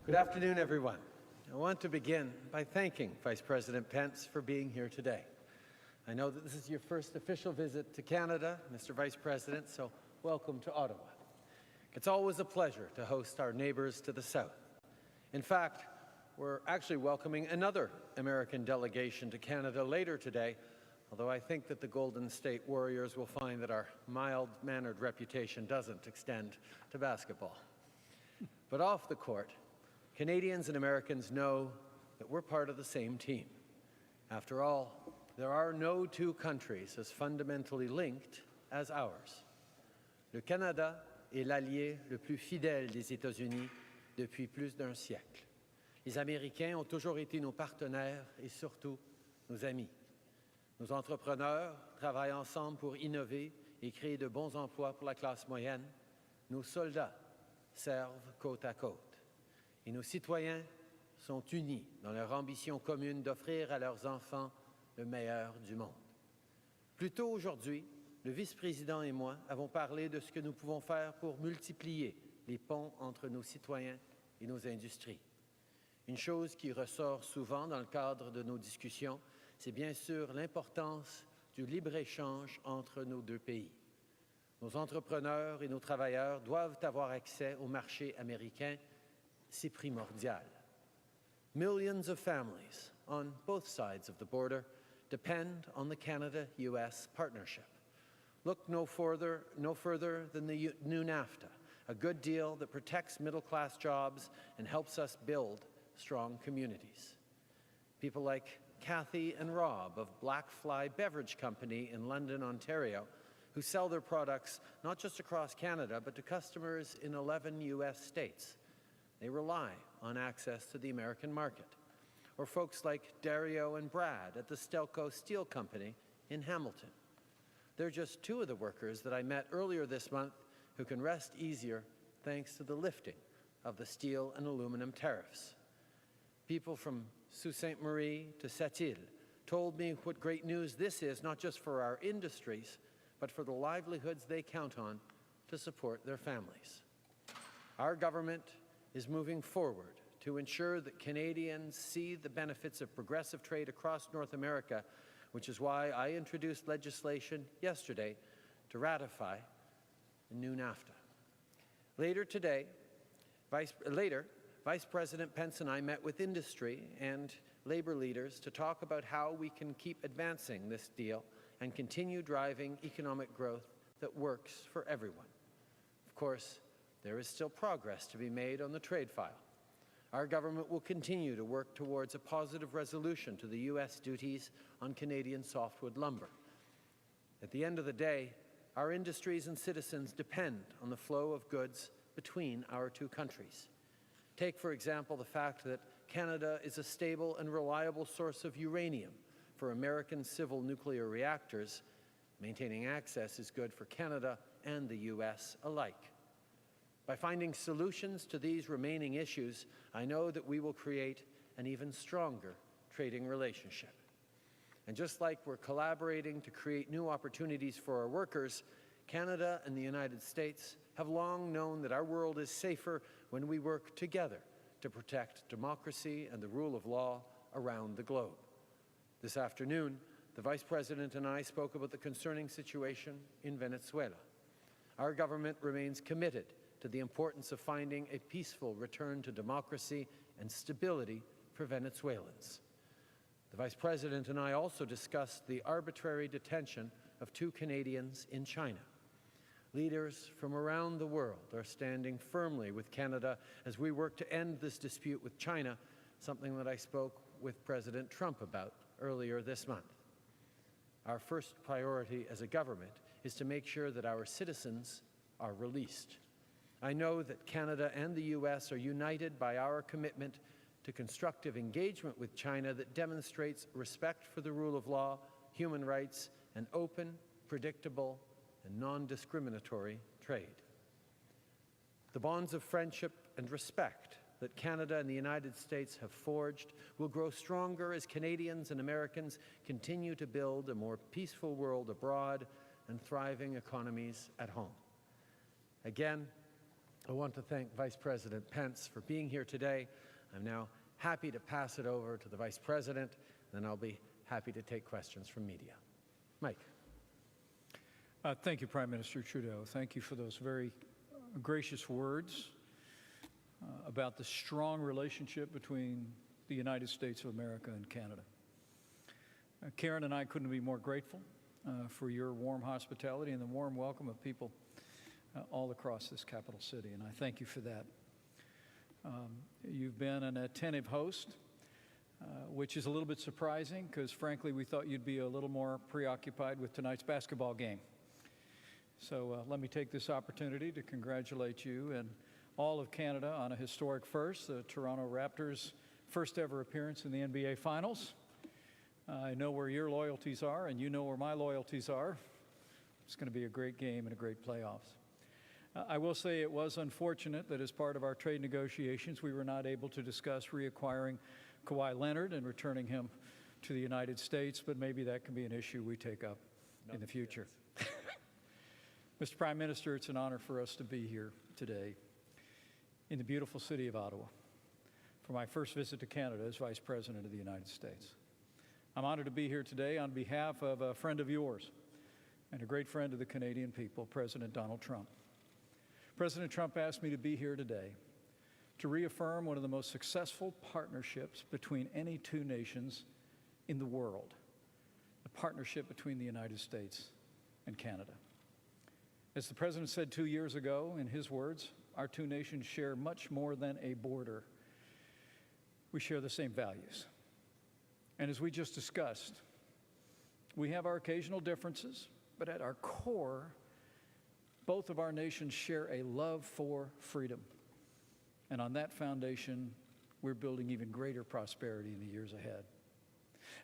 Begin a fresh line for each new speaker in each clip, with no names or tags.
Good afternoon, everyone. I want to begin by thanking Vice President Pence for being here today. I know that this is your first official visit to Canada, Mr. Vice President, so welcome to Ottawa. It's always a pleasure to host our neighbours to the south. In fact, we're actually welcoming another American delegation to Canada later today, although I think that the Golden State Warriors will find that our mild-mannered reputation doesn't extend to basketball. But off the court, Canadians and Americans know that we're part of the same team. After all, there are no two countries as fundamentally linked as ours. Le Canada est l'allié le plus fidèle des États-Unis depuis plus d'un siècle. Les Américains ont toujours été nos partenaires et surtout nos amis. Nos entrepreneurs travaillent ensemble pour innover et créer de bons emplois pour la classe moyenne. Nos soldats servent côte à côte. Et nos citoyens sont unis dans leur ambition commune d'offrir à leurs enfants le meilleur du monde. Plus tôt aujourd'hui, le vice-président et moi avons parlé de ce que nous pouvons faire pour multiplier les ponts entre nos citoyens et nos industries. Une chose qui ressort souvent dans le cadre de nos discussions, c'est bien sûr l'importance du libre-échange entre nos deux pays. Nos entrepreneurs et nos travailleurs doivent avoir accès au marché américain. C'est primordial. Millions of families on both sides of the border depend on the Canada-US partnership. Look no further than the new NAFTA, a good deal that protects middle-class jobs and helps us build strong communities. People like Kathy and Rob of Blackfly Beverage Company in London, Ontario, who sell their products not just across Canada, but to customers in 11 U.S. states. They rely on access to the American market. Or folks like Dario and Brad at the Stelco Steel Company in Hamilton. They're just two of the workers that I met earlier this month who can rest easier thanks to the lifting of the steel and aluminum tariffs. People from Sault Ste. Marie to Sept-Îles told me what great news this is, not just for our industries, but for the livelihoods they count on to support their families. Our government is moving forward to ensure that Canadians see the benefits of progressive trade across North America, which is why I introduced legislation yesterday to ratify the new NAFTA. Later, Vice President Pence and I met with industry and labor leaders to talk about how we can keep advancing this deal and continue driving economic growth that works for everyone. Of course, there is still progress to be made on the trade file. Our government will continue to work towards a positive resolution to the U.S. duties on Canadian softwood lumber. At the end of the day, our industries and citizens depend on the flow of goods between our two countries. Take, for example, the fact that Canada is a stable and reliable source of uranium for American civil nuclear reactors. Maintaining access is good for Canada and the U.S. alike. By finding solutions to these remaining issues, I know that we will create an even stronger trading relationship. And just like we're collaborating to create new opportunities for our workers, Canada and the United States have long known that our world is safer when we work together to protect democracy and the rule of law around the globe. This afternoon, the Vice President and I spoke about the concerning situation in Venezuela. Our government remains committed to the importance of finding a peaceful return to democracy and stability for Venezuelans. The Vice President and I also discussed the arbitrary detention of 2 Canadians in China. Leaders from around the world are standing firmly with Canada as we work to end this dispute with China, something that I spoke with President Trump about earlier this month. Our first priority as a government is to make sure that our citizens are released. I know that Canada and the U.S. are united by our commitment to constructive engagement with China that demonstrates respect for the rule of law, human rights, and open, predictable, and non-discriminatory trade. The bonds of friendship and respect that Canada and the United States have forged will grow stronger as Canadians and Americans continue to build a more peaceful world abroad and thriving economies at home. Again, I want to thank Vice President Pence for being here today. I'm now happy to pass it over to the Vice President, and then I'll be happy to take questions from media. Mike.
Thank you, Prime Minister Trudeau. Thank you for those very gracious words about the strong relationship between the United States of America and Canada. Karen and I couldn't be more grateful for your warm hospitality and the warm welcome of people all across this capital city, and I thank you for that. You've been an attentive host, which is a little bit surprising because, frankly, we thought you'd be a little more preoccupied with tonight's basketball game. So let me take this opportunity to congratulate you and all of Canada on a historic first, the Toronto Raptors' first ever appearance in the NBA Finals. I know where your loyalties are, and you know where my loyalties are. It's going to be a great game and a great playoffs. I will say it was unfortunate that as part of our trade negotiations, we were not able to discuss reacquiring Kawhi Leonard and returning him to the United States, but maybe that can be an issue we take up in the future. Mr. Prime Minister, it's an honor for us to be here today in the beautiful city of Ottawa for my first visit to Canada as Vice President of the United States. I'm honored to be here today on behalf of a friend of yours and a great friend of the Canadian people, President Donald Trump. President Trump asked me to be here today to reaffirm one of the most successful partnerships between any two nations in the world, the partnership between the United States and Canada. As the President said 2 years ago, in his words, our two nations share much more than a border. We share the same values. And as we just discussed, we have our occasional differences, but at our core, both of our nations share a love for freedom. And on that foundation, we're building even greater prosperity in the years ahead.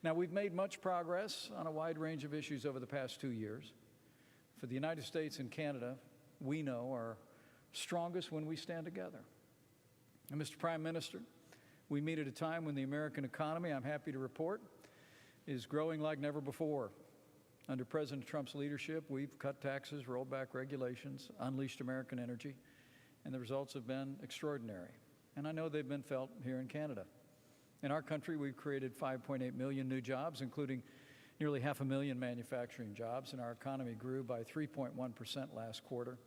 Now, we've made much progress on a wide range of issues over the past 2 years. For the United States and Canada, we know are strongest when we stand together. And Mr. Prime Minister, we meet at a time when the American economy, I'm happy to report, is growing like never before. Under President Trump's leadership, we've cut taxes, rolled back regulations, unleashed American energy, and the results have been extraordinary. And I know they've been felt here in Canada. In our country, we've created 5.8 million new jobs, including nearly 500,000 manufacturing jobs, and our economy grew by 3.1% last quarter.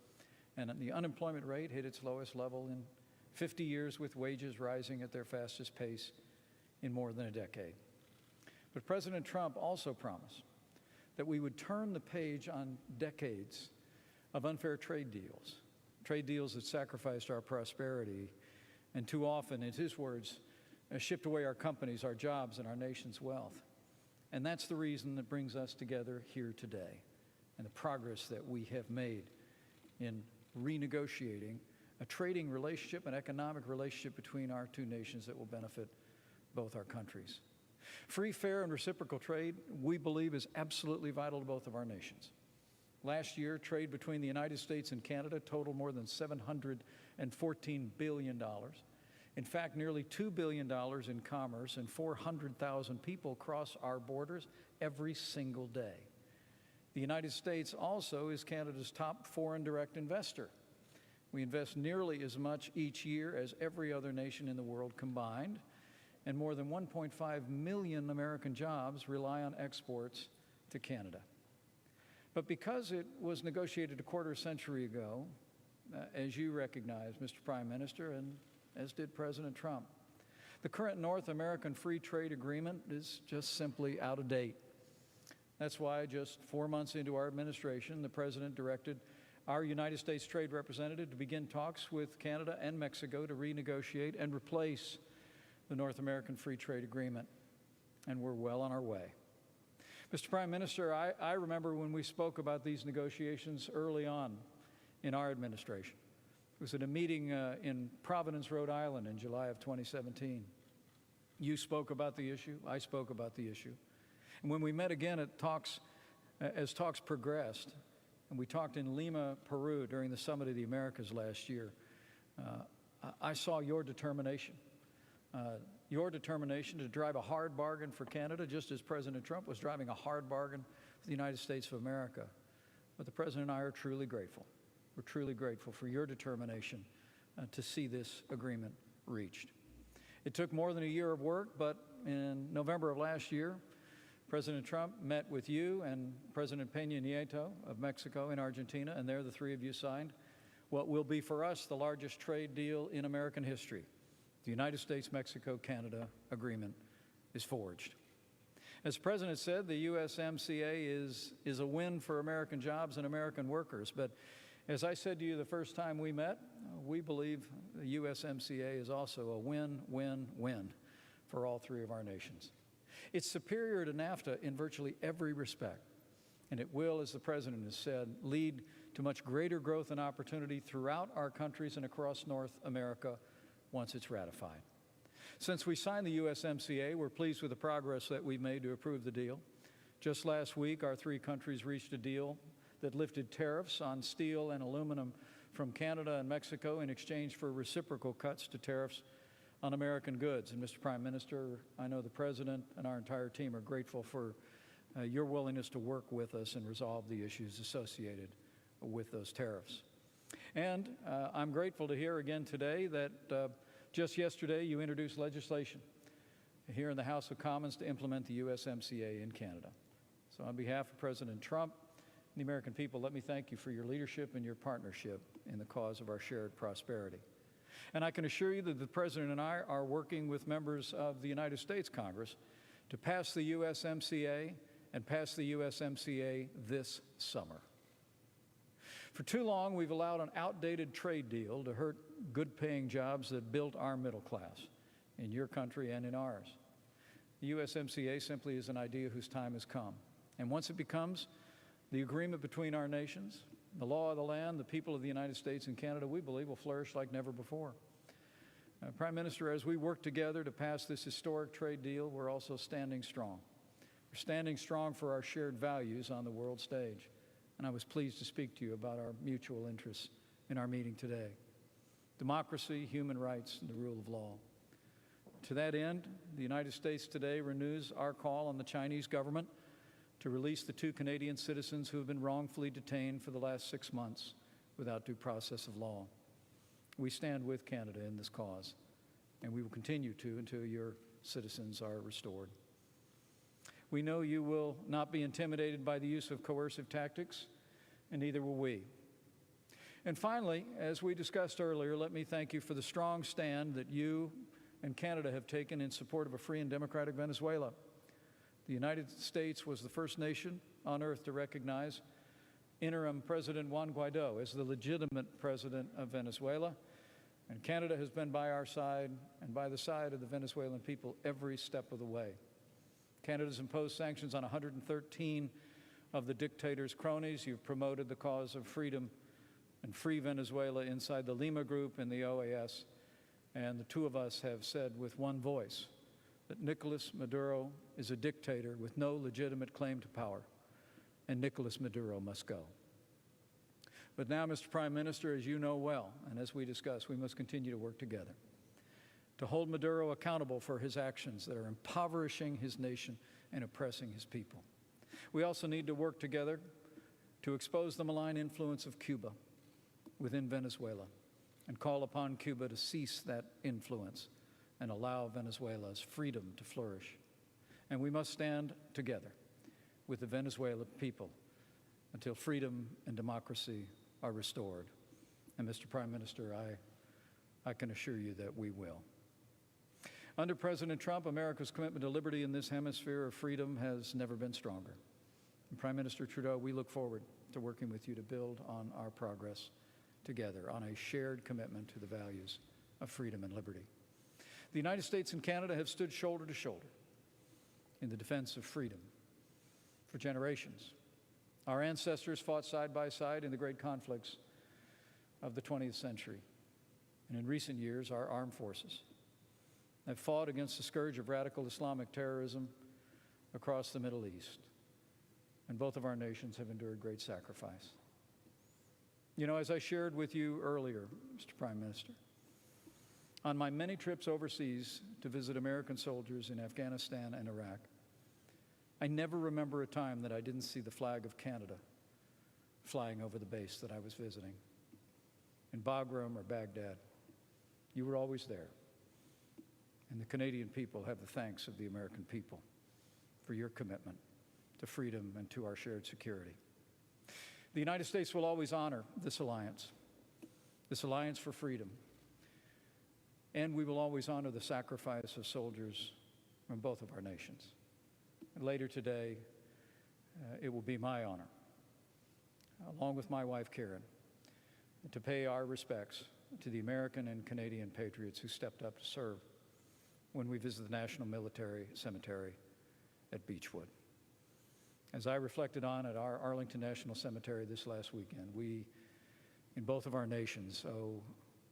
And the unemployment rate hit its lowest level in 50 years, with wages rising at their fastest pace in more than a decade. But President Trump also promised that we would turn the page on decades of unfair trade deals that sacrificed our prosperity and too often, in his words, shipped away our companies, our jobs, and our nation's wealth. And that's the reason that brings us together here today and the progress that we have made in renegotiating a trading relationship, an economic relationship between our two nations that will benefit both our countries. Free, fair, and reciprocal trade, we believe, is absolutely vital to both of our nations. Last year, trade between the United States and Canada totaled more than $714 billion. In fact, nearly $2 billion in commerce, and 400,000 people cross our borders every single day. The United States also is Canada's top foreign direct investor. We invest nearly as much each year as every other nation in the world combined, and more than 1.5 million American jobs rely on exports to Canada. But because it was negotiated a quarter century ago, as you recognize, Mr. Prime Minister, and as did President Trump, the current North American Free Trade Agreement is just simply out of date. That's why just 4 months into our administration, the President directed our United States Trade Representative to begin talks with Canada and Mexico to renegotiate and replace the North American Free Trade Agreement, and we're well on our way. Mr. Prime Minister, I remember when we spoke about these negotiations early on in our administration. It was at a meeting in Providence, Rhode Island in July of 2017. You spoke about the issue, I spoke about the issue. And when we met again at talks, as talks progressed, and we talked in Lima, Peru during the Summit of the Americas last year, I saw your determination to drive a hard bargain for Canada, just as President Trump was driving a hard bargain for the United States of America. But the President and I are truly grateful. We're truly grateful for your determination to see this agreement reached. It took more than a year of work, but in November of last year, President Trump met with you and President Peña Nieto of Mexico and Argentina, and there the three of you signed what will be for us the largest trade deal in American history. The United States-Mexico-Canada agreement is forged. As the President said, the USMCA is a win for American jobs and American workers, but as I said to you the first time we met, we believe the USMCA is also a win-win-win for all three of our nations. It's superior to NAFTA in virtually every respect, and it will, as the President has said, lead to much greater growth and opportunity throughout our countries and across North America once it's ratified. Since we signed the USMCA, we're pleased with the progress that we've made to approve the deal. Just last week, our three countries reached a deal that lifted tariffs on steel and aluminum from Canada and Mexico in exchange for reciprocal cuts to tariffs on American goods. And Mr. Prime Minister, I know the President and our entire team are grateful for your willingness to work with us and resolve the issues associated with those tariffs. And I'm grateful to hear again today that just yesterday you introduced legislation here in the House of Commons to implement the USMCA in Canada. So on behalf of President Trump and the American people, let me thank you for your leadership and your partnership in the cause of our shared prosperity. And I can assure you that the President and I are working with members of the United States Congress to pass the USMCA and pass the USMCA this summer. For too long, we've allowed an outdated trade deal to hurt good-paying jobs that built our middle class in your country and in ours. The USMCA simply is an idea whose time has come. And once it becomes the agreement between our nations, the law of the land, the people of the United States and Canada, we believe will flourish like never before. Prime Minister, as we work together to pass this historic trade deal, we're also standing strong. We're standing strong for our shared values on the world stage. And I was pleased to speak to you about our mutual interests in our meeting today: democracy, human rights, and the rule of law. To that end, the United States today renews our call on the Chinese government to release the two Canadian citizens who have been wrongfully detained for the last 6 months without due process of law. We stand with Canada in this cause, and we will continue to until your citizens are restored. We know you will not be intimidated by the use of coercive tactics, and neither will we. And finally, as we discussed earlier, let me thank you for the strong stand that you and Canada have taken in support of a free and democratic Venezuela. The United States was the first nation on earth to recognize interim President Juan Guaido as the legitimate president of Venezuela, and Canada has been by our side and by the side of the Venezuelan people every step of the way. Canada's imposed sanctions on 113 of the dictator's cronies. You've promoted the cause of freedom and free Venezuela inside the Lima Group and the OAS. And the two of us have said with one voice that Nicolas Maduro is a dictator with no legitimate claim to power, and Nicolas Maduro must go. But now, Mr. Prime Minister, as you know well, and as we discussed, we must continue to work together to hold Maduro accountable for his actions that are impoverishing his nation and oppressing his people. We also need to work together to expose the malign influence of Cuba within Venezuela and call upon Cuba to cease that influence and allow Venezuela's freedom to flourish. And we must stand together with the Venezuelan people until freedom and democracy are restored. And Mr. Prime Minister, I can assure you that we will. Under President Trump, America's commitment to liberty in this hemisphere of freedom has never been stronger. And Prime Minister Trudeau, we look forward to working with you to build on our progress together on a shared commitment to the values of freedom and liberty. The United States and Canada have stood shoulder to shoulder in the defense of freedom for generations. Our ancestors fought side by side in the great conflicts of the 20th century. And in recent years, our armed forces have fought against the scourge of radical Islamic terrorism across the Middle East. And both of our nations have endured great sacrifice. You know, as I shared with you earlier, Mr. Prime Minister, on my many trips overseas to visit American soldiers in Afghanistan and Iraq, I never remember a time that I didn't see the flag of Canada flying over the base that I was visiting, in Bagram or Baghdad, You were always there. And the Canadian people have the thanks of the American people for your commitment to freedom and to our shared security. The United States will always honor this alliance for freedom. And we will always honor the sacrifice of soldiers from both of our nations. And later today, it will be my honor, along with my wife, Karen, to pay our respects to the American and Canadian patriots who stepped up to serve when we visit the National Military Cemetery at Beechwood. As I reflected on at our Arlington National Cemetery this last weekend, we, in both of our nations, owe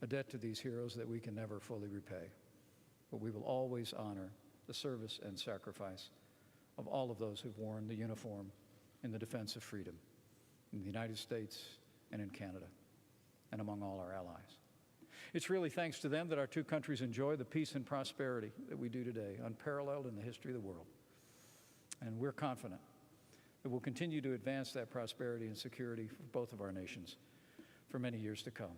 a debt to these heroes that we can never fully repay. But we will always honor the service and sacrifice of all of those who've worn the uniform in the defense of freedom in the United States and in Canada and among all our allies. It's really thanks to them that our two countries enjoy the peace and prosperity that we do today, unparalleled in the history of the world. And we're confident that we'll continue to advance that prosperity and security for both of our nations for many years to come.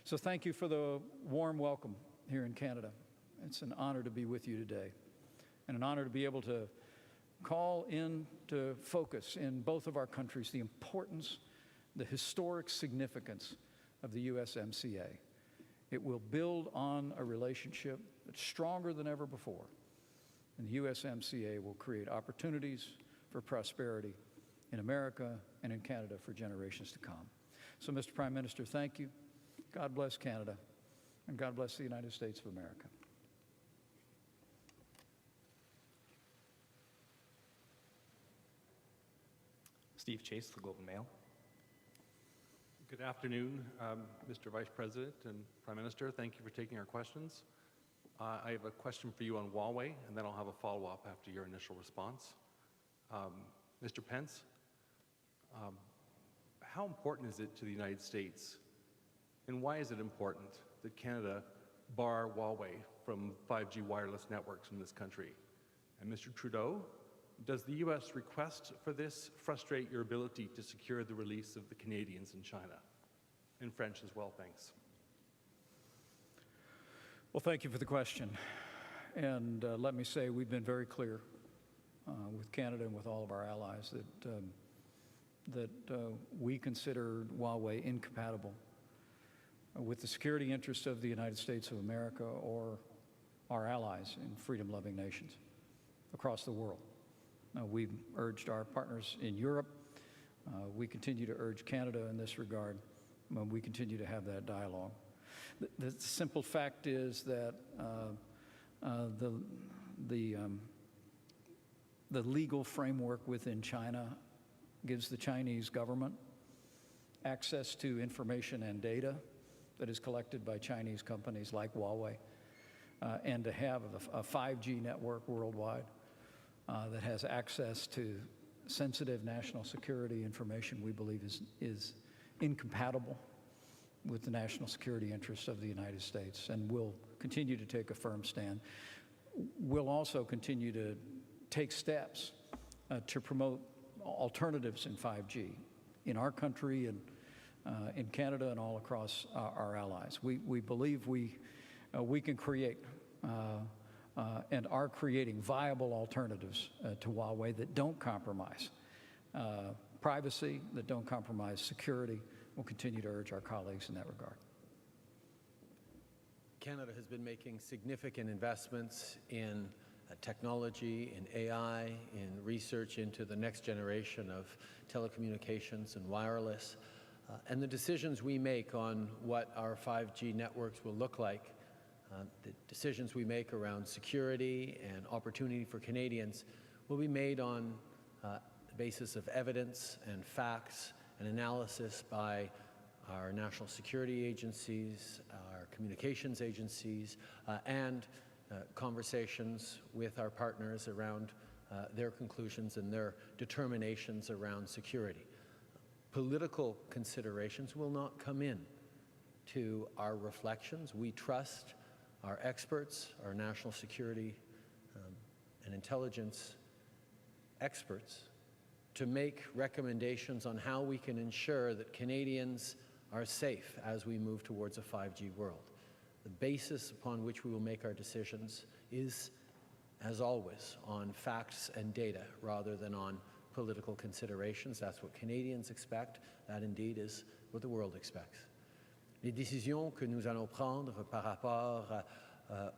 So thank you for the warm welcome here in Canada. It's an honor to be with you today, and an honor to be able to call into focus in both of our countries the importance, the historic significance of the USMCA. It will build on a relationship that's stronger than ever before, and the USMCA will create opportunities for prosperity in America and in Canada for generations to come. So, Mr. Prime Minister, thank you. God bless Canada, and God bless the United States of America.
Steve Chase, The Globe and Mail.
Good afternoon, Mr. Vice President and Prime Minister. Thank you for taking our questions. I have a question for you on Huawei, and then I'll have a follow-up after your initial response. Mr. Pence, how important is it to the United States, and why is it important that Canada bar Huawei from 5G wireless networks in this country? And Mr. Trudeau, does the U.S. request for this frustrate your ability to secure the release of the Canadians in China? In French as well, thanks.
Well, thank you for the question. And let me say we've been very clear with Canada and with all of our allies that we consider Huawei incompatible with the security interests of the United States of America or our allies in freedom-loving nations across the world. We've urged our partners in Europe. We continue to urge Canada in this regard. We continue to have that dialogue. The simple fact is that the legal framework within China gives the Chinese government access to information and data that is collected by Chinese companies like Huawei, and to have a 5G network worldwide that has access to sensitive national security information, we believe is incompatible with the national security interests of the United States, and we'll continue to take a firm stand. We'll also continue to take steps to promote alternatives in 5G in our country and in Canada and all across our allies. We believe we can create and are creating viable alternatives to Huawei that don't compromise privacy, that don't compromise security. We'll continue to urge our colleagues in that regard.
Canada has been making significant investments in technology, in AI, in research into the next generation of telecommunications and wireless. And the decisions we make on what our 5G networks will look like, the decisions we make around security and opportunity for Canadians will be made on the basis of evidence and facts and analysis by our national security agencies, our communications agencies, and conversations with our partners around their conclusions and their determinations around security. Political considerations will not come in to our reflections. We trust our experts, our national security and intelligence experts, to make recommendations on how we can ensure that Canadians are safe as we move towards a 5G world. The basis upon which we will make our decisions is, as always, on facts and data rather than on political considerations. That's what Canadians expect. That indeed is what the world expects. Les décisions que nous allons prendre par rapport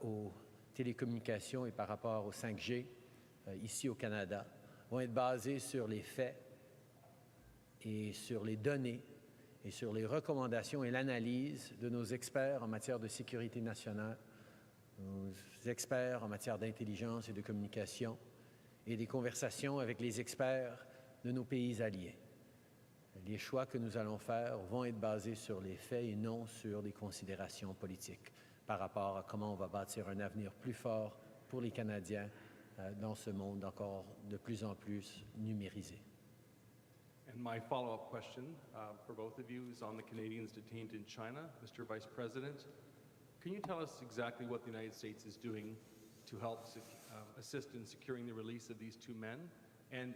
aux télécommunications et par rapport au 5G ici au Canada vont être basées sur les faits et sur les données et sur les recommandations et l'analyse de nos experts en matière de sécurité nationale, nos experts en matière d'intelligence et de communication, et des conversations avec les experts de nos pays alliés. Les choix que nous allons faire vont être basés sur les faits et non sur des considérations politiques par rapport à comment on va bâtir un avenir plus fort pour les Canadiens dans ce monde encore de plus en plus numérisé.
And my follow-up question for both of you is on the Canadians detained in China. Mr. Vice President, can you tell us exactly what the United States is doing to help assist in securing the release of these two men? And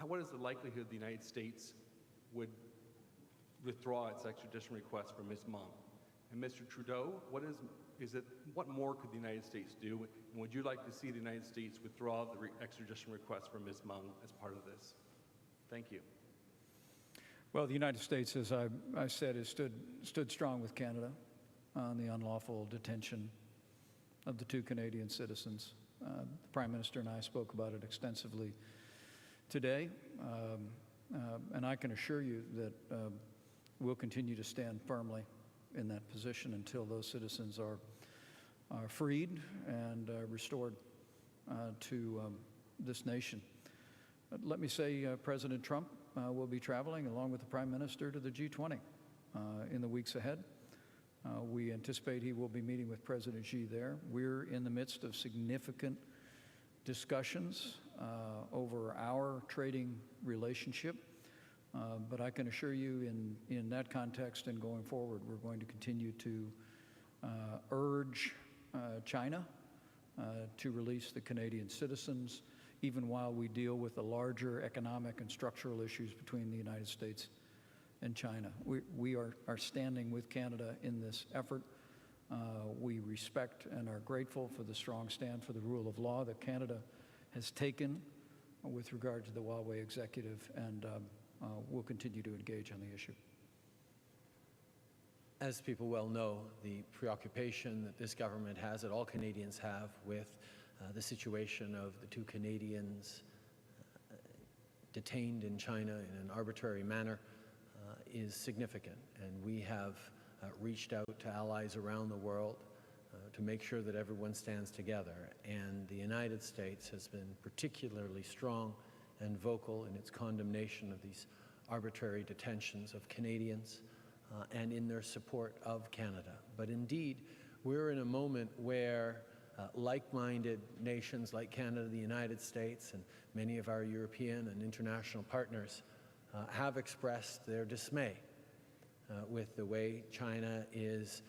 what is the likelihood the United States would withdraw its extradition request for Ms. Meng? And Mr. Trudeau, what more could the United States do? And would you like to see the United States withdraw the extradition request for Ms. Meng as part of this? Thank you.
Well, the United States, as I said, has stood strong with Canada on the unlawful detention of the two Canadian citizens. The Prime Minister and I spoke about it extensively today, and I can assure you that we'll continue to stand firmly in that position until those citizens are freed and restored to this nation. Let me say President Trump will be traveling along with the Prime Minister to the G20 in the weeks ahead. We anticipate he will be meeting with President Xi there. We're in the midst of significant discussions over our trading relationship. But I can assure you in that context and going forward, we're going to continue to urge China to release the Canadian citizens, even while we deal with the larger economic and structural issues between the United States and China. We are standing with Canada in this effort. We respect and are grateful for the strong stand for the rule of law that Canada has taken with regard to the Huawei executive, and we'll continue to engage on the issue.
As people well know, the preoccupation that this government has, that all Canadians have, with the situation of the two Canadians detained in China in an arbitrary manner is significant. And we have reached out to allies around the world to make sure that everyone stands together. And the United States has been particularly strong and vocal in its condemnation of these arbitrary detentions of Canadians and in their support of Canada. But indeed, we're in a moment where like-minded nations like Canada, the United States, and many of our European and international partners have expressed their dismay with the way China is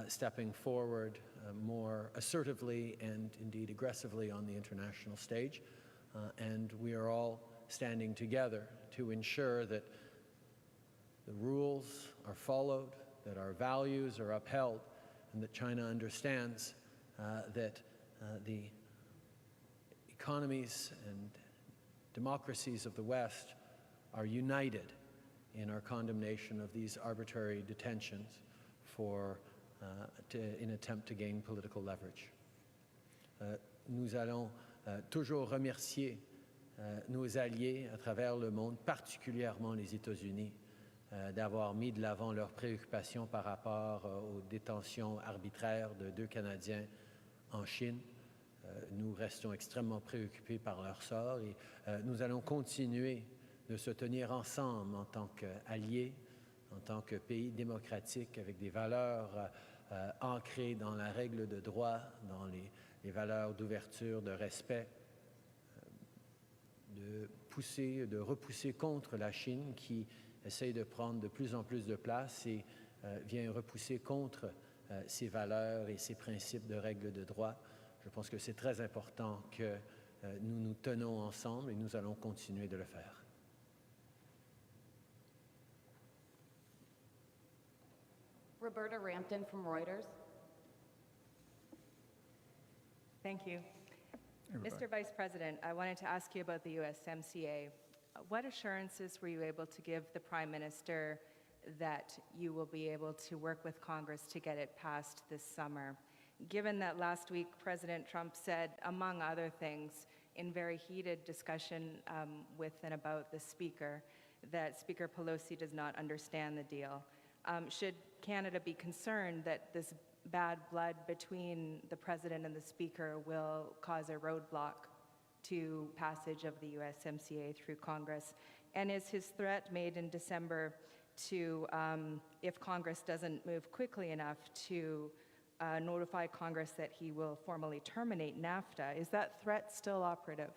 stepping forward more assertively and indeed aggressively on the international stage. And we are all standing together to ensure that the rules are followed, that our values are upheld, and that China understands that the economies and democracies of the West are united in our condemnation of these arbitrary detentions in attempt to gain political leverage. Nous allons toujours remercier nos alliés à travers le monde, particulièrement les États-Unis, d'avoir mis de l'avant leurs préoccupations par rapport aux détentions arbitraires de deux Canadiens en Chine. Nous restons extrêmement préoccupés par leur sort et nous allons continuer de se tenir ensemble en tant qu'alliés, en tant que pays démocratique avec des valeurs ancrées dans la règle de droit, dans les valeurs d'ouverture, de respect, de repousser contre la Chine qui essaye de prendre de plus en plus de place et vient repousser contre ces valeurs et ces principes de règles de droit. Je pense que c'est très important que nous nous tenons ensemble et nous allons continuer de le faire.
Roberta Rampton from Reuters. Thank you.
Everybody.
Mr. Vice President, I wanted to ask you about the USMCA. What assurances were you able to give the Prime Minister that you will be able to work with Congress to get it passed this summer? Given that last week President Trump said, among other things, in very heated discussion with and about the Speaker, that Speaker Pelosi does not understand the deal. Should Canada be concerned that this bad blood between the President and the Speaker will cause a roadblock to passage of the USMCA through Congress? And is his threat made in December to, if Congress doesn't move quickly enough, to notify Congress that he will formally terminate NAFTA, is that threat still operative?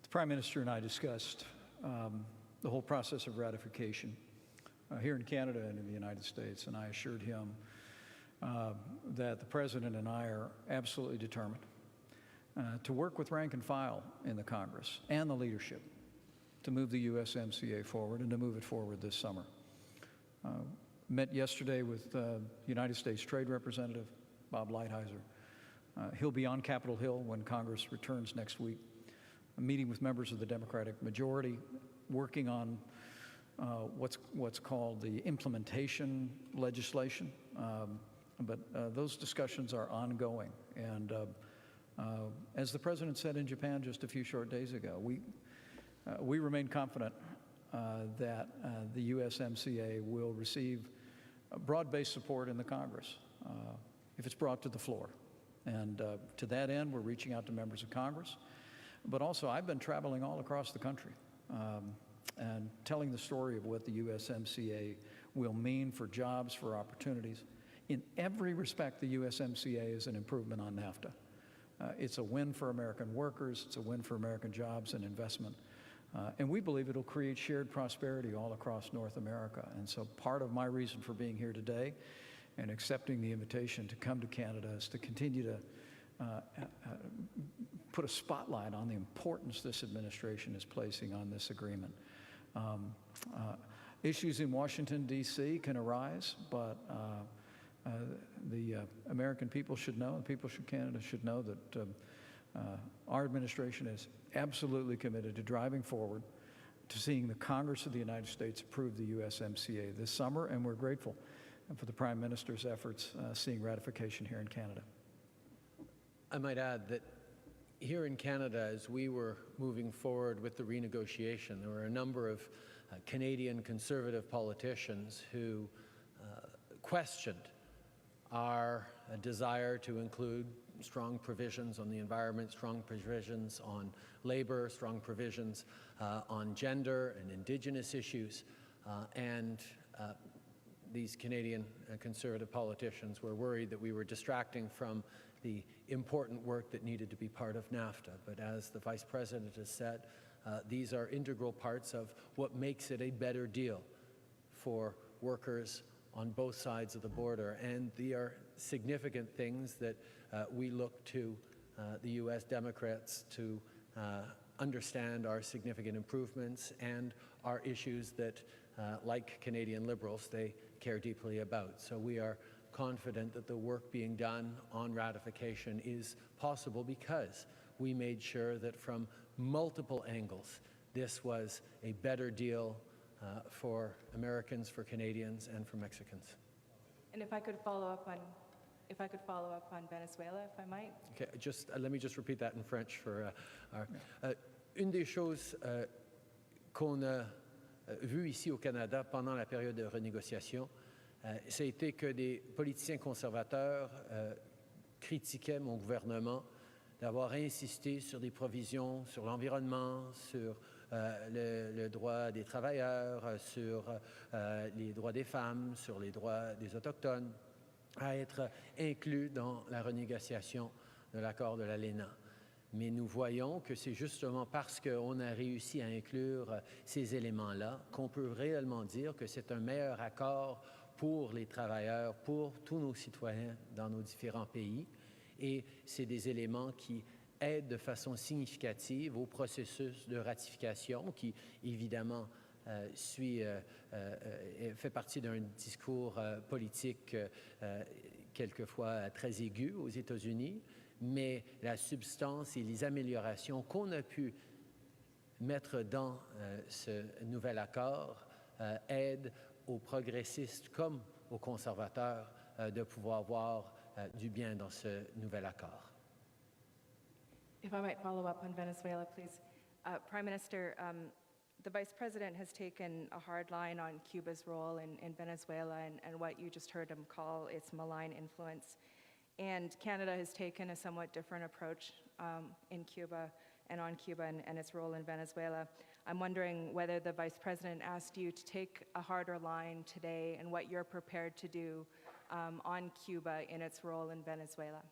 The Prime Minister and I discussed the whole process of ratification here in Canada and in the United States, and I assured him that the President and I are absolutely determined to work with rank and file in the Congress and the leadership to move the USMCA forward and to move it forward this summer. Met yesterday with United States Trade Representative Bob Lighthizer. He'll be on Capitol Hill when Congress returns next week. I'm meeting with members of the Democratic majority, working on what's called the implementation legislation. But those discussions are ongoing. And as the President said in Japan just a few short days ago, we remain confident that the USMCA will receive broad-based support in the Congress if it's brought to the floor. And to that end, we're reaching out to members of Congress. But also, I've been traveling all across the country and telling the story of what the USMCA will mean for jobs, for opportunities. In every respect, the USMCA is an improvement on NAFTA. It's a win for American workers. It's a win for American jobs and investment. And we believe it'll create shared prosperity all across North America. And so part of my reason for being here today and accepting the invitation to come to Canada is to continue to put a spotlight on the importance this administration is placing on this agreement. Issues in Washington, D.C. can arise, but the American people should know, and people of Canada should know that our administration is absolutely committed to driving forward to seeing the Congress of the United States approve the USMCA this summer, and we're grateful for the Prime Minister's efforts seeing ratification here in Canada.
I might add that here in Canada, as we were moving forward with the renegotiation, there were a number of Canadian conservative politicians who questioned our desire to include strong provisions on the environment, strong provisions on labor, strong provisions on gender and Indigenous issues. These Canadian conservative politicians were worried that we were distracting from the important work that needed to be part of NAFTA. But as the Vice President has said, these are integral parts of what makes it a better deal for workers on both sides of the border. And they are significant things that we look to the U.S. Democrats to understand our significant improvements and our issues that, like Canadian Liberals, they care deeply about. So we are confident that the work being done on ratification is possible because we made sure that from multiple angles, this was a better deal for Americans, for Canadians, and for Mexicans.
And if I could follow up on Venezuela, if I might.
Okay, let me just repeat that in French for our. Une des choses qu'on a vues ici au Canada pendant la période de renégociation, ça a été que des politiciens conservateurs critiquaient mon gouvernement d'avoir insisté sur des provisions sur l'environnement, sur le droit des travailleurs, sur les droits des femmes, sur les droits des Autochtones, à être inclus dans la renégociation de l'accord de l'ALENA. Mais nous voyons que c'est justement parce qu'on a réussi à inclure ces éléments-là qu'on peut réellement dire que c'est un meilleur accord pour les travailleurs, pour tous nos citoyens dans nos différents pays. Et c'est des éléments qui aident de façon significative au processus de ratification qui, évidemment, fait partie d'un discours politique quelquefois très aigu aux États-Unis, mais la substance et les améliorations qu'on a pu mettre dans ce nouvel accord aident aux progressistes comme aux conservateurs de pouvoir voir du bien dans ce nouvel accord.
If I might follow up on Venezuela, please. Prime Minister, the Vice President has taken a hard line on Cuba's role in Venezuela and what you just heard him call its malign influence. And Canada has taken a somewhat different approach in Cuba and on Cuba and its role in Venezuela. I'm wondering whether the Vice President asked you to take a harder line today and what you're prepared to do on Cuba in its role in Venezuela.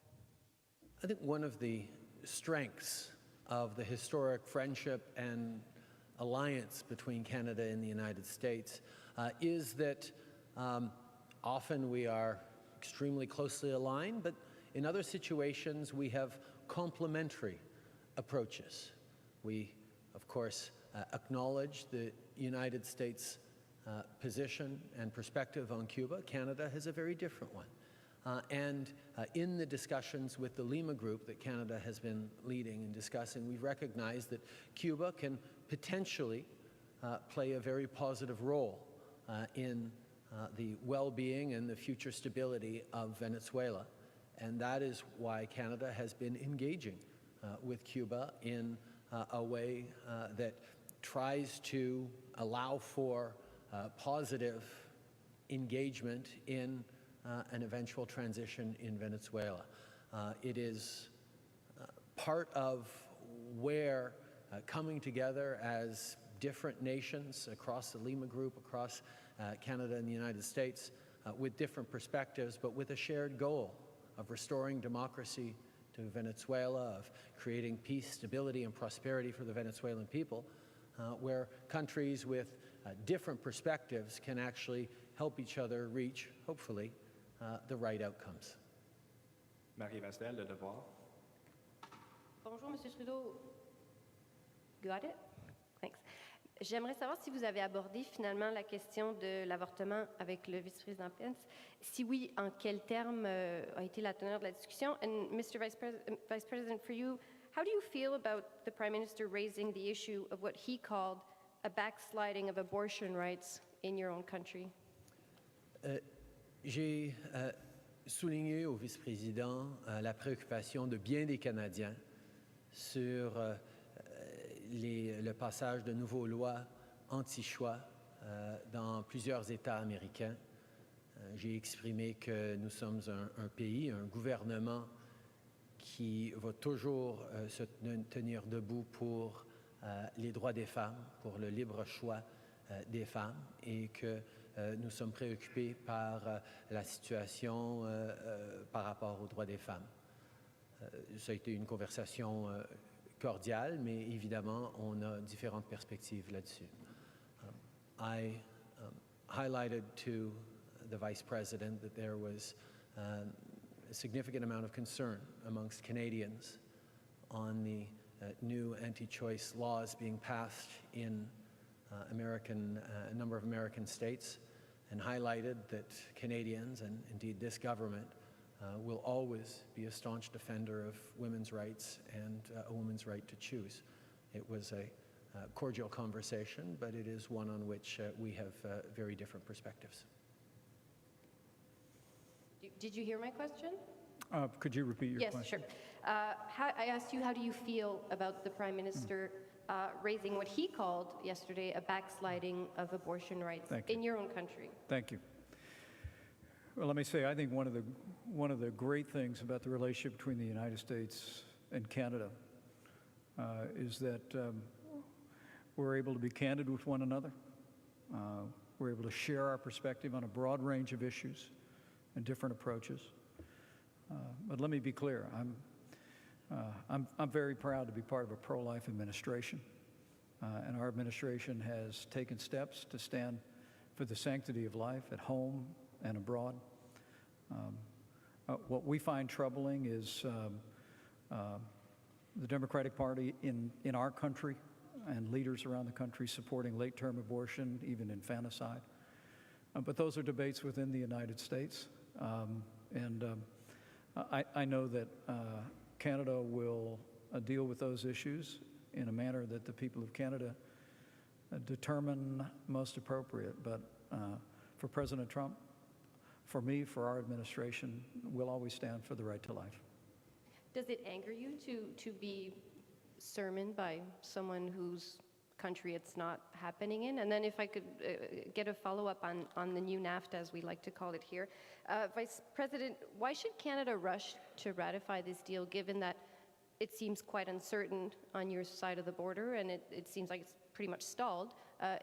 I think one of the strengths of the historic friendship and alliance between Canada and the United States is that often we are extremely closely aligned, but in other situations we have complementary approaches. We, of course, acknowledge the United States position and perspective on Cuba. Canada has a very different one. And in the discussions with the Lima Group that Canada has been leading and discussing, we've recognized that Cuba can potentially play a very positive role in the well-being and the future stability of Venezuela. And that is why Canada has been engaging with Cuba in a way that tries to allow for positive engagement in an eventual transition in Venezuela. It is part of where coming together as different nations across the Lima Group, across Canada and the United States, with different perspectives, but with a shared goal of restoring democracy to Venezuela, of creating peace, stability, and prosperity for the Venezuelan people, where countries with different perspectives can actually help each other reach, hopefully, the right outcomes.
Marie Vastel, Le Devoir.
Bonjour, Monsieur Trudeau. Got it? Thanks. J'aimerais savoir si vous avez abordé finalement la question de l'avortement avec le vice-président Pence. Si oui, en quels termes a été la teneur de la discussion? And Mr. Vice President, for you, how do you feel about the Prime Minister raising the issue of what he called a backsliding of abortion rights in your own country?
J'ai souligné au vice-président la préoccupation de bien des Canadiens sur le passage de nouveaux lois anti-choix dans plusieurs États américains. J'ai exprimé que nous sommes un pays, un gouvernement qui va toujours se tenir debout pour les droits des femmes, pour le libre choix des femmes, et que nous sommes préoccupés par la situation par rapport aux droits des femmes. Ça a été une conversation cordiale, mais évidemment, on a différentes perspectives là-dessus. I highlighted to the Vice President that there was a significant amount of concern amongst Canadians on the new anti-choice laws being passed in a number of American states, and highlighted that Canadians, and indeed this government, will always be a staunch defender of women's rights and a woman's right to choose. It was a cordial conversation, but it is one on which we have very different perspectives.
Did you hear my question?
Could you repeat your
Yes,
question?
sure. I asked you, how do you feel about the Prime Minister raising what he called yesterday a backsliding of abortion rights in your own country?
Thank you. Well, let me say, I think one of the great things about the relationship between the United States and Canada is that we're able to be candid with one another. We're able to share our perspective on a broad range of issues and different approaches. But let me be clear, I'm very proud to be part of a pro-life administration, and our administration has taken steps to stand for the sanctity of life at home and abroad. What we find troubling is the Democratic Party in our country and leaders around the country supporting late-term abortion, even infanticide. But those are debates within the United States. And I know that Canada will deal with those issues in a manner that the people of Canada determine most appropriate. But for President Trump, for me, for our administration, we'll always stand for the right to life.
Does it anger you to be sermoned by someone whose country it's not happening in? And then if I could get a follow-up on the new NAFTA, as we like to call it here. Vice President, why should Canada rush to ratify this deal, given that it seems quite uncertain on your side of the border, and it seems like it's pretty much stalled?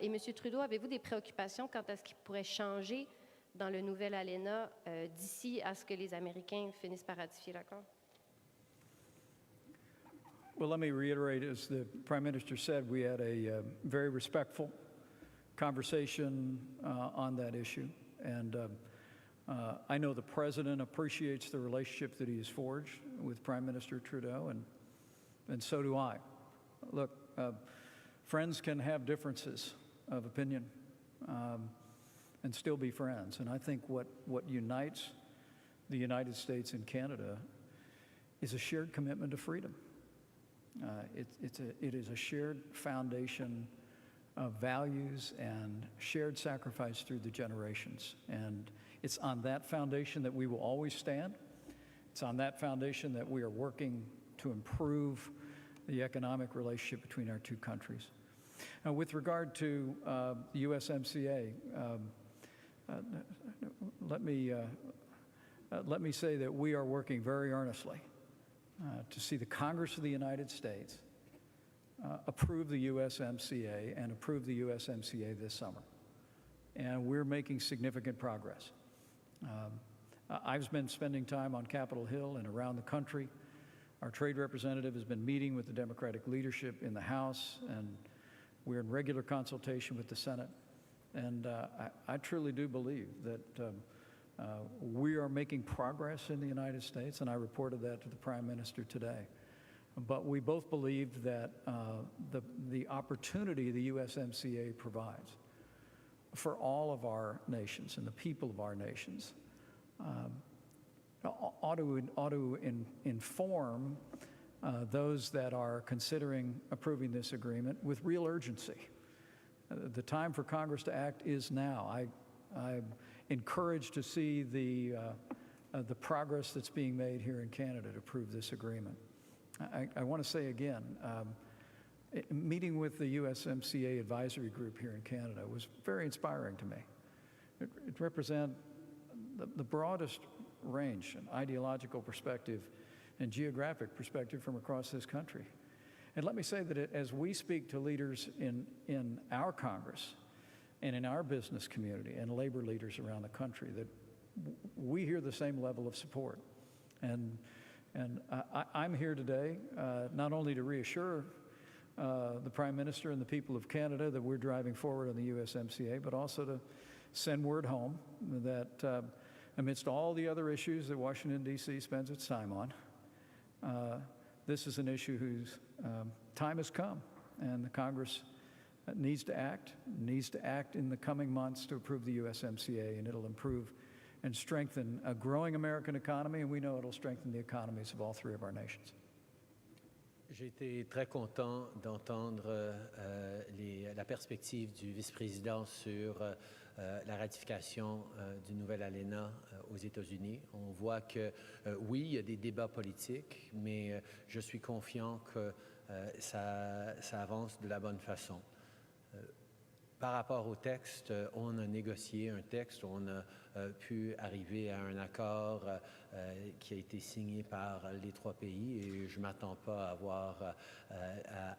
Et Monsieur Trudeau, avez-vous des préoccupations quant à ce qui pourrait changer dans le nouvel ALENA d'ici à ce que les Américains finissent par ratifier l'accord?
Well, let me reiterate, as the Prime Minister said, we had a very respectful conversation on that issue. And I know the President appreciates the relationship that he has forged with Prime Minister Trudeau, and so do I. Look, friends can have differences of opinion and still be friends. And I think what unites the United States and Canada is a shared commitment to freedom. It is a shared foundation of values and shared sacrifice through the generations. And it's on that foundation that we will always stand. It's on that foundation that we are working to improve the economic relationship between our two countries. Now, with regard to the USMCA, let me say that we are working very earnestly to see the Congress of the United States approve the USMCA and approve the USMCA this summer. And we're making significant progress. I've been spending time on Capitol Hill and around the country. Our trade representative has been meeting with the Democratic leadership in the House, and we're in regular consultation with the Senate. And I truly do believe that we are making progress in the United States, and I reported that to the Prime Minister today. But we both believe that the opportunity the USMCA provides for all of our nations and the people of our nations ought to inform those that are considering approving this agreement with real urgency. The time for Congress to act is now. I'm encouraged to see the progress that's being made here in Canada to approve this agreement. I want to say again, meeting with the USMCA advisory group here in Canada was very inspiring to me. It represents the broadest range and ideological perspective and geographic perspective from across this country. And let me say that as we speak to leaders in our Congress and in our business community and labor leaders around the country, that we hear the same level of support. And I'm here today not only to reassure the Prime Minister and the people of Canada that we're driving forward on the USMCA, but also to send word home that amidst all the other issues that Washington, D.C. spends its time on, this is an issue whose time has come, and the Congress needs to act in the coming months to approve the USMCA, and it'll improve and strengthen a growing American economy, and we know it'll strengthen the economies of all three of our nations.
J'ai été très content d'entendre la perspective du vice-président sur la ratification du nouvel ALENA aux États-Unis. On voit que, oui, il y a des débats politiques, mais je suis confiant que ça avance de la bonne façon. Par rapport au texte, on a négocié un texte, on a pu arriver à un accord qui a été signé par les trois pays, et je ne m'attends pas à avoir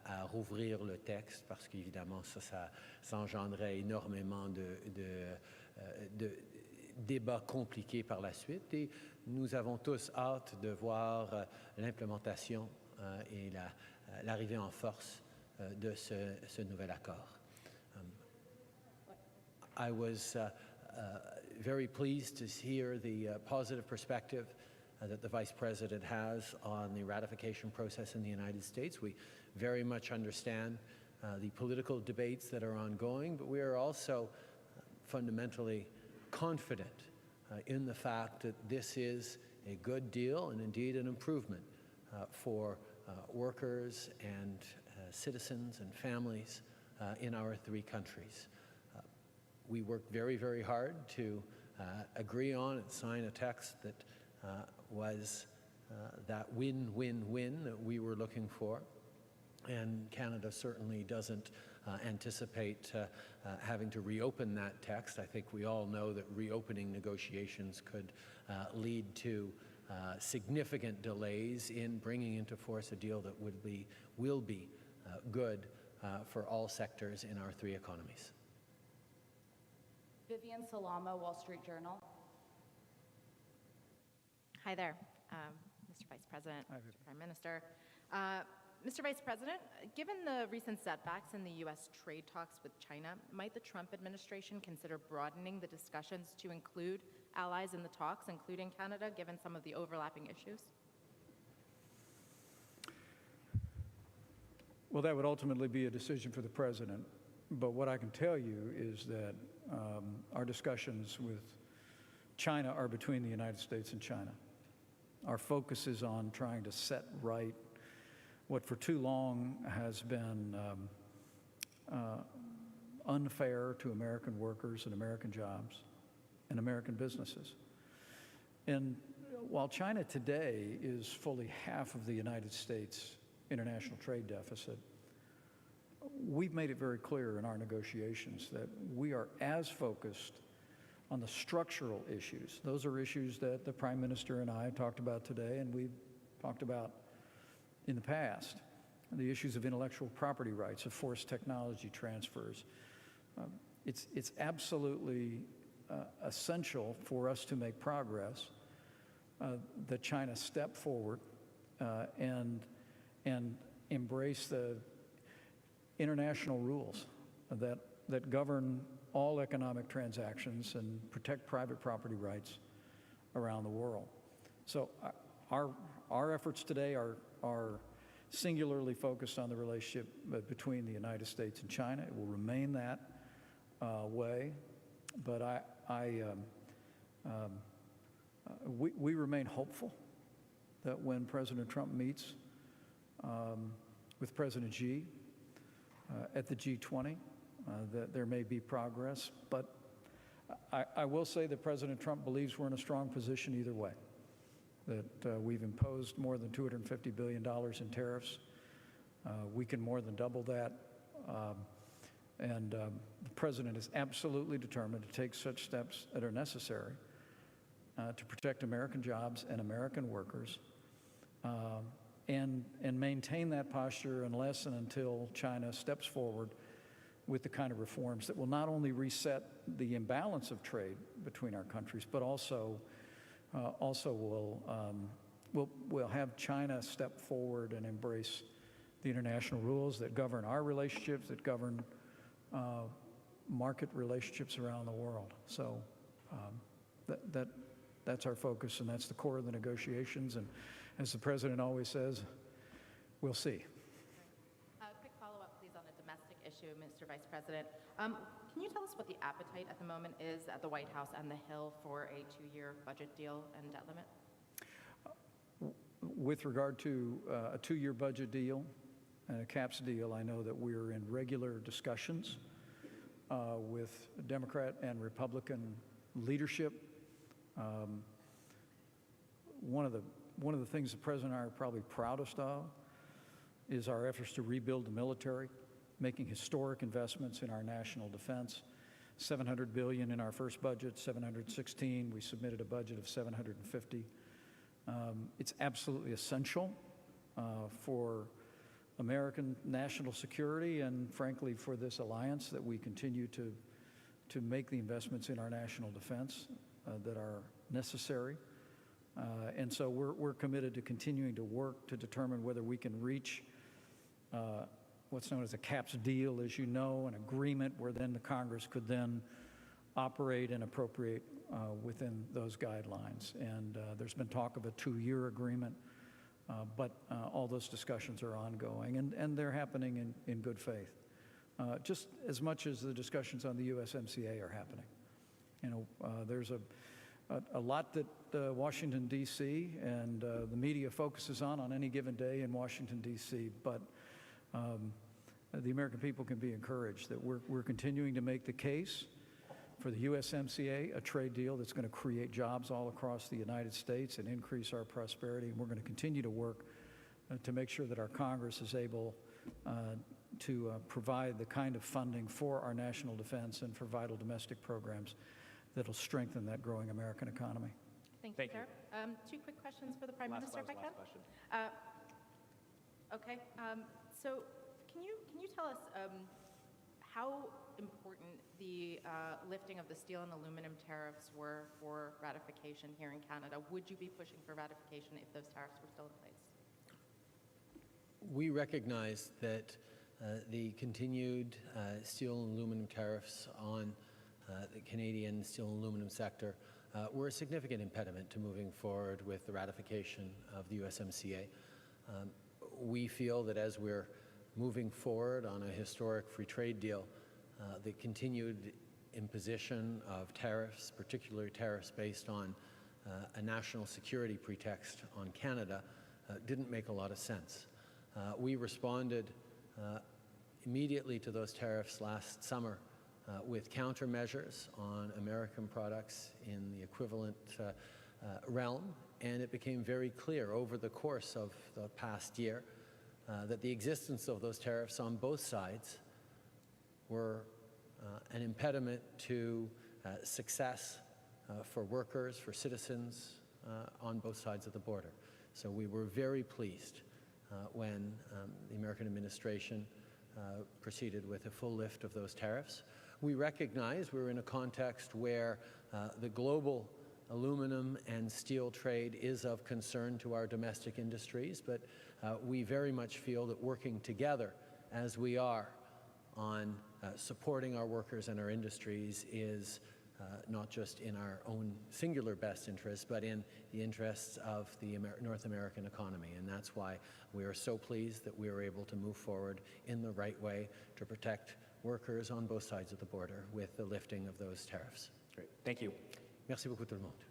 à rouvrir le texte parce qu'évidemment ça engendrait énormément de débats compliqués par la suite, et nous avons tous hâte de voir l'implémentation et l'arrivée en force de ce nouvel accord. I was very pleased to hear the positive perspective that the Vice President has on the ratification process in the United States. We very much understand the political debates that are ongoing, but we are also fundamentally confident in the fact that this is a good deal and indeed an improvement for workers and citizens and families in our three countries. We worked very, very hard to agree on and sign a text that was that win-win-win that we were looking for. And Canada certainly doesn't anticipate having to reopen that text. I think we all know that reopening negotiations could lead to significant delays in bringing into force a deal that will be good for all sectors in our three economies.
Vivian Salama, Wall Street Journal.
Hi there, Mr. Vice President,
Hi,
Mr. Prime Minister. Mr. Vice President, given the recent setbacks in the U.S. trade talks with China, might the Trump administration consider broadening the discussions to include allies in the talks, including Canada, given some of the overlapping issues?
Well, that would ultimately be a decision for the president. But what I can tell you is that our discussions with China are between the United States and China. Our focus is on trying to set right what for too long has been unfair to American workers and American jobs and American businesses. And while China today is fully half of the United States international trade deficit, we've made it very clear in our negotiations that we are as focused on the structural issues. Those are issues that the Prime Minister and I talked about today, and we've talked about in the past. The issues of intellectual property rights, of forced technology transfers. It's absolutely essential for us to make progress that China step forward and embrace the international rules that govern all economic transactions and protect private property rights around the world. So our efforts today are singularly focused on the relationship between the United States and China. It will remain that way, but we remain hopeful that when President Trump meets with President Xi at the G20, that there may be progress. But I will say that President Trump believes we're in a strong position either way, that we've imposed more than $250 billion in tariffs. We can more than double that. And the President is absolutely determined to take such steps that are necessary to protect American jobs and American workers and maintain that posture unless and until China steps forward with the kind of reforms that will not only reset the imbalance of trade between our countries, but also will have China step forward and embrace the international rules that govern our relationships, that govern market relationships around the world. So that's our focus, and that's the core of the negotiations. And as the President always says, we'll see.
Quick follow-up, please, on a domestic issue, Mr. Vice President. Can you tell us what the appetite at the moment is at the White House and the Hill for a two-year budget deal and debt limit?
With regard to a two-year budget deal and a caps deal, I know that we're in regular discussions with Democrat and Republican leadership. One of the things the President and I are probably proudest of is our efforts to rebuild the military, making historic investments in our national defense. $700 billion in our first budget, $716. We submitted a budget of $750. It's absolutely essential for American national security and, frankly, for this alliance that we continue to make the investments in our national defense that are necessary. And so we're committed to continuing to work to determine whether we can reach what's known as a caps deal, as you know, an agreement where then the Congress could then operate and appropriate within those guidelines. And there's been talk of a two-year agreement, but all those discussions are ongoing, and they're happening in good faith, just as much as the discussions on the USMCA are happening. You know, there's a lot that Washington, D.C. and the media focuses on any given day in Washington, D.C., but the American people can be encouraged that we're continuing to make the case for the USMCA, a trade deal that's going to create jobs all across the United States and increase our prosperity. And we're going to continue to work to make sure that our Congress is able to provide the kind of funding for our national defense and for vital domestic programs that'll strengthen that growing American economy.
Thank you,
Thank
sir. Two quick questions for the Prime Minister, if I can.
question.
Okay. So, can you tell us how important the lifting of the steel and aluminum tariffs were for ratification here in Canada? Would you be pushing for ratification if those tariffs were still in place?
We recognize that the continued steel and aluminum tariffs on the Canadian steel and aluminum sector were a significant impediment to moving forward with the ratification of the USMCA. We feel that as we're moving forward on a historic free trade deal, the continued imposition of tariffs, particularly tariffs based on a national security pretext on Canada, didn't make a lot of sense. We responded immediately to those tariffs last summer with countermeasures on American products in the equivalent realm, and it became very clear over the course of the past year that the existence of those tariffs on both sides were an impediment to success for workers, for citizens on both sides of the border. So we were very pleased when the American administration proceeded with a full lift of those tariffs. We recognize we're in a context where the global aluminum and steel trade is of concern to our domestic industries, but we very much feel that working together as we are on supporting our workers and our industries is not just in our own singular best interests, but in the interests of the North American economy. And that's why we are so pleased that we are able to move forward in the right way to protect workers on both sides of the border with the lifting of those tariffs.
Great. Thank you.
Merci beaucoup tout le monde.